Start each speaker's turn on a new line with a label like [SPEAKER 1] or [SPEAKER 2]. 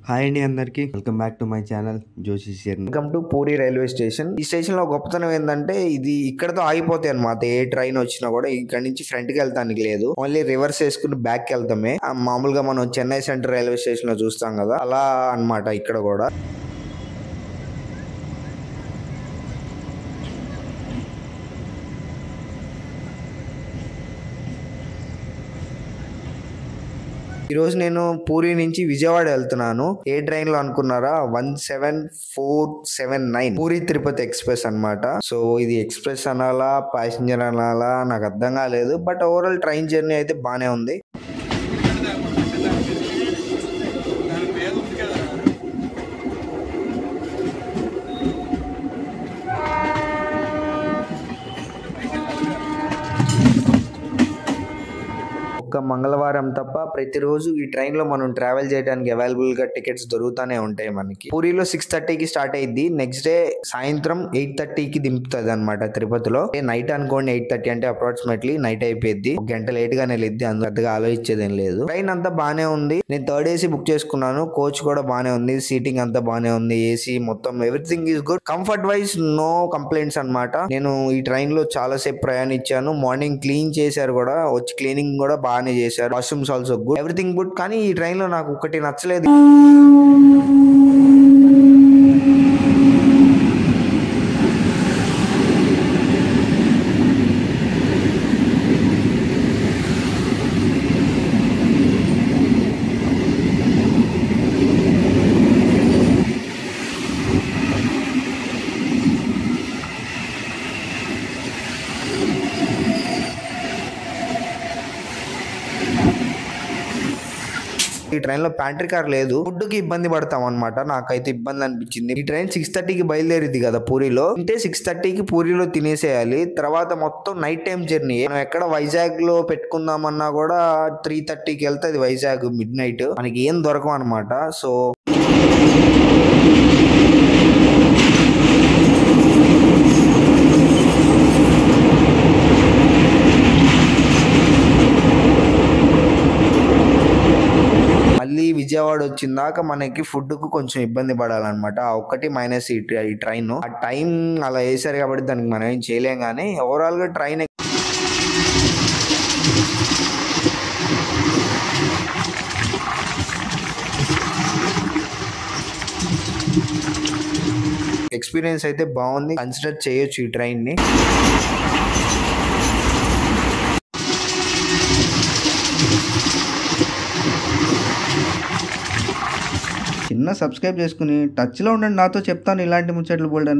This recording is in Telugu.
[SPEAKER 1] హాయ్ అండి అందరికి welcome back to my channel Joshi share.
[SPEAKER 2] Welcome to puri railway station. ఈ స్టేషన్ లో గొప్పతనం ఏంటంటే ఇది ఇక్కడతో ఆగిపోతాయి అనమాట. ఏ ట్రైన్ వచ్చినా కూడా ఇక్కడ నుంచి ఫ్రంట్ కి వెళ్తానికి లేదు, ఓన్లీ రివర్స్ వేసుకుని బ్యాక్ కి వెళ్తామే. మామూలుగా మనం చెన్నై సెంట్రల్ రైల్వే స్టేషన్ లో చూస్తాం కదా, అలా అన్నమాట ఇక్కడ కూడా. ఈరోజు నేను పూరి నుంచి విజయవాడ వెళ్తున్నాను. ఏ ట్రైన్ లో అనుకున్నారా? 17479 పూరి తిరుపతి ఎక్స్ప్రెస్ అన్నమాట. సో ఇది ఎక్స్ప్రెస్ అనాలా ప్యాసింజర్ అనాలా నాకు అర్థం కాలేదు, బట్ ఓవరాల్ ట్రైన్ జర్నీ అయితే బానే ఉంది. ఒక్క మంగళవారం తప్ప ప్రతిరోజు ఈ ట్రైన్ లో మనం ట్రావెల్ చేయడానికి అవైలబుల్ గా టికెట్స్ దొరుకుతానే ఉంటాయి మనకి. పూరిలో 6:30కి స్టార్ట్ అయ్యింది, నెక్స్ట్ డే సాయంత్రం 8:30కి దింపుతుంది అనమాట తిరుపతిలో. నైట్ అనుకోండి, 8:30 అంటే అప్రాక్సిమేట్లీ నైట్ అయిపోయింది. ఒక గంట లేట్ గానే వెళ్ళిద్ది, అంతగా ఆలోచించేది ఏం లేదు. ట్రైన్ అంతా బానే ఉంది. నేను థర్డ్ ఏసీ బుక్ చేసుకున్నాను, కోచ్ కూడా బానే ఉంది, సీటింగ్ అంతా బానే ఉంది, ఏసీ మొత్తం everything is good. Comfort wise no complaints అనమాట. నేను ఈ ట్రైన్ లో చాలా సేపు ప్రయాణించాను. మార్నింగ్ క్లీన్ చేశారు కూడా, వచ్చి క్లీనింగ్ కూడా బాగానే చేశారు. Washrooms also good, everything good. కానీ ఈ ట్రైన్ లో నాకు ఒకటి నచ్చలేదు. ఈ ట్రైన్ లో ప్యాంట్రీ కార్ లేదు, ఫుడ్ కి ఇబ్బంది పడతాం అనమాట. నాకైతే ఇబ్బంది అనిపించింది. ఈ ట్రైన్ 6:30కి బయలుదేరింది కదా పూరిలో, అంటే 6:30కి పూరిలో తినేసేయాలి. తర్వాత మొత్తం నైట్ టైం జర్నీ. మనం ఎక్కడ వైజాగ్ లో పెట్టుకుందామన్నా కూడా 3:30కి వెళ్తుంది వైజాగ్ మిడ్ నైట్. మనకి ఏం దొరకవు అనమాట. సో మళ్ళీ విజయవాడ వచ్చిందాక మనకి ఫుడ్ కు కొంచెం ఇబ్బంది పడాలన్నమాట. ఆ ఒక్కటి మైనస్ ఈ ట్రైన్. ఆ టైం అలా వేసారు కాబట్టి దానికి మనం ఏం చేయలేం. కానీ ఓవరాల్ గా ట్రైన్ ఎక్స్పీరియన్స్ అయితే బాగుంది, కన్సిడర్ చేయొచ్చు ఈ ట్రైన్ ని.
[SPEAKER 1] చిన్న సబ్స్క్రైబ్ చేసుకుని టచ్లో ఉండండి, నాతో చెప్తాను ఇలాంటి ముచ్చట్లు బోల్డ్ అన్ని.